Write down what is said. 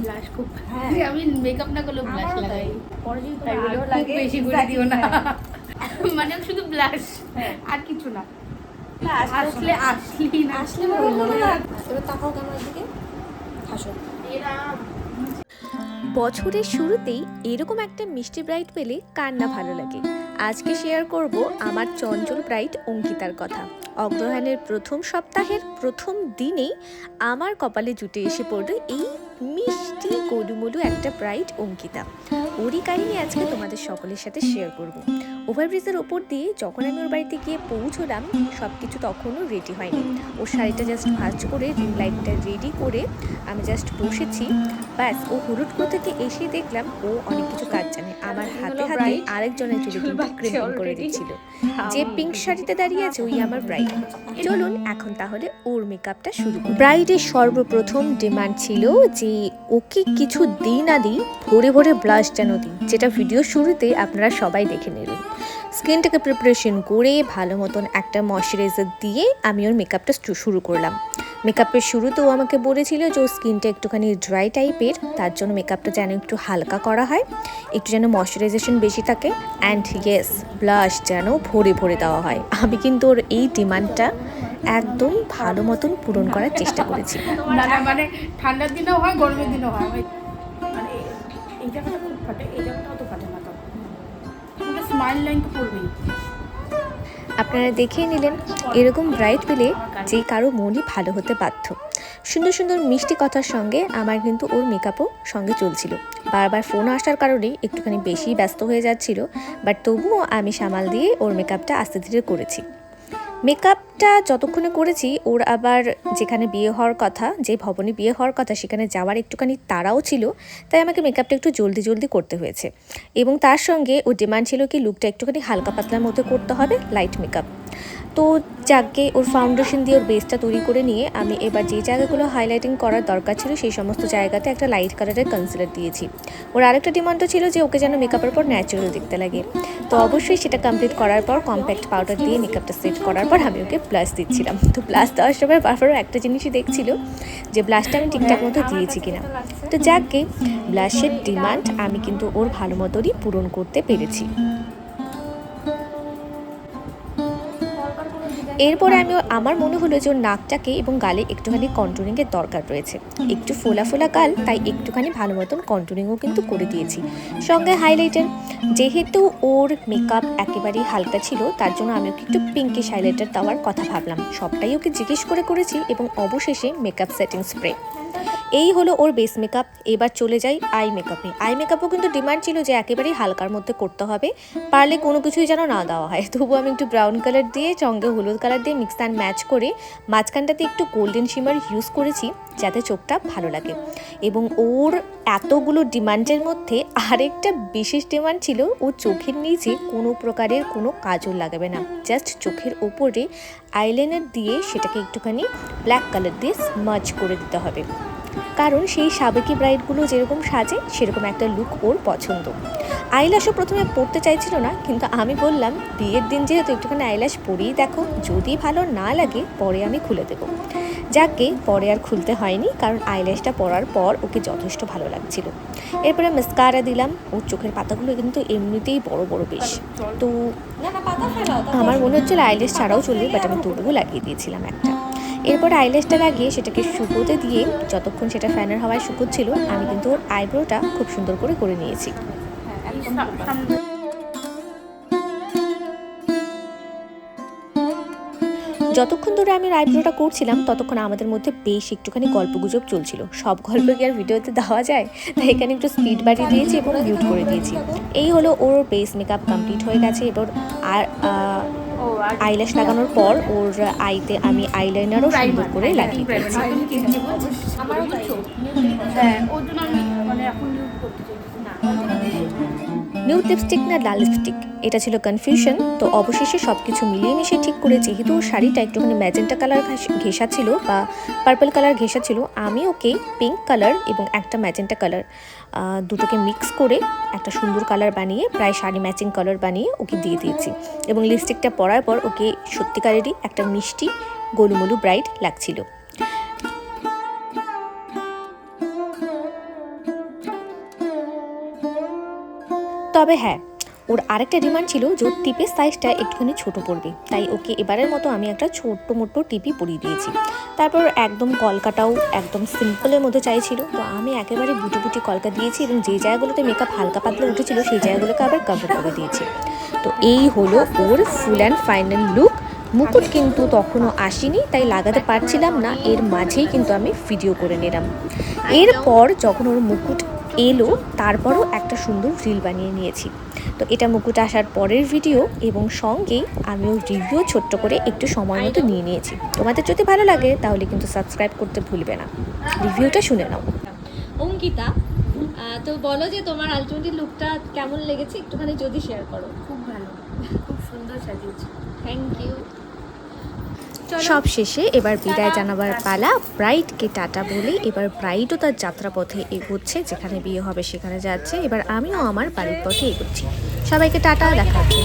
Blush খুব, হ্যাঁ আমি মেকআপ না করলেও ব্লাশ লাগাই। পরে যদি তাই তোমার বলে আরো খুব লাগে বেশি করে দিও না, মানে শুধু ব্লাশ আর কিছু না। আসলে আসলেই না, আসলে বলবো না। এবার তাকাও ক্যামেরার দিকে, হাসো। বছরের শুরুতেই এরকম একটা মিষ্টি ব্রাইড পেলে কার না ভালো লাগে। আজকে শেয়ার করব আমার চঞ্চল ব্রাইড অঙ্কিতার কথা। অগ্রহায়ণের প্রথম সপ্তাহের প্রথম দিনেই আমার কপালে জুটে এসে পড়ল এই মিষ্টি গোলুমলু একটা ব্রাইড অঙ্কিতা। ওরই কাহিনী আজকে তোমাদের সকলের সাথে শেয়ার করব। ওভারব্রিজের ওপর দিয়ে যখন আমি ওর বাড়িতে গিয়ে পৌঁছলাম, সব কিছু তখনও রেডি হয়নি। ওর শাড়িটা জাস্ট ভাঁজ করে রিং লাইটটা রেডি করে আমি জাস্ট বসেছি। ব্যাস, ও হলুদ থেকে এসে দেখলাম ও অনেক কিছু কাজ জানে। আমার হাতে হাতে আরেকজনের চুলে কিন্তু ক্রিম্পিং করে দিচ্ছিল। যে পিঙ্ক শাড়িতে দাঁড়িয়ে আছে ওই আমার ব্রাইড। চলুন এখন তাহলে ওর মেকআপটা শুরু করি। ব্রাইডের সর্বপ্রথম ডিমান্ড ছিল যে ওকে কিছু দিই না দিই ভরে ভরে ব্লাশ যেন দিই, যেটা ভিডিও শুরুতে আপনারা সবাই দেখে নেবেন। স্কিনটাকে প্রিপারেশন করে ভালো মতন একটা ময়শ্চারাইজার দিয়ে আমি ওর মেকআপটা শুরু করলাম। মেকআপের শুরুতেও আমাকে বলেছিল যে ওর স্কিনটা একটুখানি ড্রাই টাইপের, তার জন্য মেকআপটা যেন একটু হালকা করা হয়, একটু যেন ময়শ্চারাইজেশন বেশি থাকে, অ্যান্ড ইয়েস ব্লাশ যেন ভরে ভরে দেওয়া হয়। আমি কিন্তু ওর এই ডিমান্ডটা একদম ভালো মতন পূরণ করার চেষ্টা করেছি। মানে ঠান্ডার দিনেও হয়, গরমের দিনেও হয়, মানে এই জায়গাটা খুব ফাটে, এই জায়গাটাও তো ফাটে না, তো স্মাইল লাইন তো পড়বেই। আপনারা দেখেই নিলেন, এরকম ব্রাইট পেলে যে কারো মনই ভালো হতে বাধ্য। সুন্দর সুন্দর মিষ্টি কথার সঙ্গে আমার কিন্তু ওর মেকআপও সঙ্গে চলছিল। বারবার ফোন আসার কারণে একটুখানি বেশি ব্যস্ত হয়ে যাচ্ছিল, বাট তবুও আমি সামাল দিয়ে ওর মেকআপটা আস্তে ধীরে করেছি। মেকআপটা যতক্ষণে করেছি, ওর আবার যেখানে বিয়ে হওয়ার কথা, যে ভবনে বিয়ে হওয়ার কথা, সেখানে যাওয়ার একটুখানি তাড়াও ছিল, তাই আমাকে মেকআপটা একটু জলদি জলদি করতে হয়েছে। এবং তার সঙ্গে ওর ডিমান্ড ছিল কি লুকটা একটুখানি হালকা পাতলার মধ্যে করতে হবে, লাইট মেকআপ। তো যাকে ওর ফাউন্ডেশন দিয়ে ওর বেসটা তৈরি করে নিয়ে আমি এবার যে জায়গাগুলো হাইলাইটিং করার দরকার ছিল সেই সমস্ত জায়গাতে একটা লাইট কালারের কনসিলার দিয়েছি। ওর আরেকটা ডিমান্ডও ছিল যে ওকে যেন মেকআপের পর ন্যাচারাল দেখতে লাগে। তো অবশ্যই সেটা কমপ্লিট করার পর কম্প্যাক্ট পাউডার দিয়ে মেকআপটা সেট করার পর আমি ওকে ব্লাশ দিচ্ছিলাম। তো ব্লাশ দেওয়ার সময় বারবারও একটা জিনিসই দেখছিল যে ব্লাশটা আমি ঠিকঠাক মতো দিয়েছি কিনা। তো যাকে ব্লাশের ডিমান্ড আমি কিন্তু ওর ভালো মতনই পূরণ করতে পেরেছি। এরপরে আমার মনে হলো যে ওর নাকটাকে এবং গালে একটুখানি কন্টুরিংয়ের দরকার রয়েছে। একটু ফোলা ফোলা গাল, তাই একটুখানি ভালো মতন কন্টুরিংও কিন্তু করে দিয়েছি, সঙ্গে হাইলাইটার। যেহেতু ওর মেকআপ একেবারেই হালকা ছিল, তার জন্য আমি ওকে একটু পিঙ্কিশ হাইলাইটার দেওয়ার কথা ভাবলাম। সবটাই ওকে জিজ্ঞেস করে করেছি এবং অবশেষে মেকআপ সেটিং স্প্রে। এই হলো ওর বেস মেকআপ। এবার চলে যাই আই মেকআপে। আই মেকআপও কিন্তু ডিমান্ড ছিল যে একেবারেই হালকার মধ্যে করতে হবে, পারলে কোনো কিছুই যেন না দেওয়া হয়। তবু আমি একটু ব্রাউন কালার দিয়ে সঙ্গে হলুদ কালার দিয়ে মিক্স অ্যান্ড ম্যাচ করে মাঝখানটাতে একটু গোল্ডেন শিমার ইউজ করেছি, যাতে চোখটা ভালো লাগে। এবং ওর এতগুলো ডিমান্ডের মধ্যে আরেকটা বিশেষ ডিমান্ড ছিল, ওর চোখের নিচে কোনো প্রকারের কোনো কাজল লাগাবে না, জাস্ট চোখের ওপরে আইলাইনার দিয়ে সেটাকে একটুখানি ব্ল্যাক কালার দিয়ে স্মাচ করে দিতে হবে। কারণ সেই সাবেকি ব্রাইডগুলো যেরকম সাজে সেরকম একটা লুক ওর পছন্দ। আইল্যাশও প্রথমে পরতে চাইছিল না, কিন্তু আমি বললাম বিয়ের দিন যেহেতু একটুখানি আইল্যাশ পরেই দেখো, যদি ভালো না লাগে পরে আমি খুলে দেবো। যাকে পরে আর খুলতে হয়নি, কারণ আইল্যাশটা পরার পর ওকে যথেষ্ট ভালো লাগছিল। এরপরে মাস্কারা দিলাম। ওর চোখের পাতাগুলো কিন্তু এমনিতেই বড় বড় বেশ, তো আমার মনে হচ্ছিল আইল্যাশ ছাড়াও চলবে, বাট আমি তবুও লাগিয়ে দিয়েছিলাম একটা। এরপর আইল্যাশটা লাগিয়ে সেটাকে শুকোতে দিয়ে যতক্ষণ সেটা ফ্যানের হাওয়ায় শুকোচ্ছিল, আমি কিন্তু ওর আইব্রোটা খুব সুন্দর করে নিয়েছি। যতক্ষণ ধরে আমি আইব্রোটা করছিলাম ততক্ষণ আমাদের মধ্যে বেশ একটুখানি গল্পগুজব চলছিল। সব গল্প কি আর ভিডিওতে দেওয়া যায়, তাই এখানে একটু স্পিড বাড়িয়ে দিয়েছি এবং মিউট করে দিয়েছি। এই হলো ওর বেস মেকআপ কমপ্লিট হয়ে গেছে। এবার আর আইল্যাশ লাগানোর পর ওর আইতে আমি আইলাইনারও সুন্দর করে লাগিয়ে দিয়েছি। নিউড লিপস্টিক না লাল লিপস্টিক, এটা ছিল কনফিউশন। তো অবশেষে সব কিছু মিলিয়ে মিশিয়ে ঠিক করে, যেহেতু ওর শাড়িটা একটুখানি ম্যাজেন্টা কালার ঘেঁষা ছিল বা পার্পল কালার ঘেঁষা ছিল, আমি ওকে পিঙ্ক কালার এবং একটা ম্যাজেন্টা কালার দুটোকে মিক্স করে একটা সুন্দর কালার বানিয়ে, প্রায় শাড়ি ম্যাচিং কালার বানিয়ে ওকে দিয়ে দিয়েছি। এবং লিপস্টিকটা পরার পর ওকে সত্যিকারেরই একটা মিষ্টি গোলুমলু ব্রাইড লাগছিল। তবে হ্যাঁ, ওর আরেকটা ডিমান্ড ছিল যে ওর টিপের সাইজটা একটুখানি ছোট পড়বে, তাই ওকে এবারের মতো আমি একটা ছোট্ট মোটো টিপই পরিয়ে দিয়েছি। তারপর একদম কলকাটাও একদম সিম্পলের মধ্যে চাইছিল, তো আমি একেবারে বুটি বুটি কলকা দিয়েছি এবং যে জায়গাগুলোতে মেকআপ হালকা পাতলা উঠেছিল সেই জায়গাগুলোকে আবার কভার করে দিয়েছি। তো এই হলো ওর ফুল অ্যান্ড ফাইনাল লুক। মুকুট কিন্তু তখনও আসেনি, তাই লাগাতে পারছিলাম না, এর মাঝেই কিন্তু আমি ভিডিও করে নিলাম। এরপর যখন ওর মুকুট এলো তারপরও একটা সুন্দর রিল বানিয়ে নিয়েছি। তো এটা মুকুট আসার পরের ভিডিও এবং সঙ্গেই আমিও রিভিউ ছোট্ট করে একটু সময় মতো নিয়ে নিয়েছি। তোমাদের যদি ভালো লাগে তাহলে কিন্তু সাবস্ক্রাইব করতে ভুলবে না। রিভিউটা শুনে নাও। অঙ্কিতা, তো বলো যে তোমার আলটিমেটলি লুকটা কেমন লেগেছে, একটুখানি যদি শেয়ার করো। খুব ভালো, খুব সুন্দর সাজিয়েছে। Thank you. সব শেষে এবার বিদায় জানাবার পালা। ব্রাইডকে টাটা বলে এবার ব্রাইডও তার যাত্রাপথে এগোচ্ছে, যেখানে বিয়ে হবে সেখানে যাচ্ছে। এবার আমিও আমার বাড়ির পথে এগোচ্ছি। সবাইকে টাটা, দেখা হচ্ছে।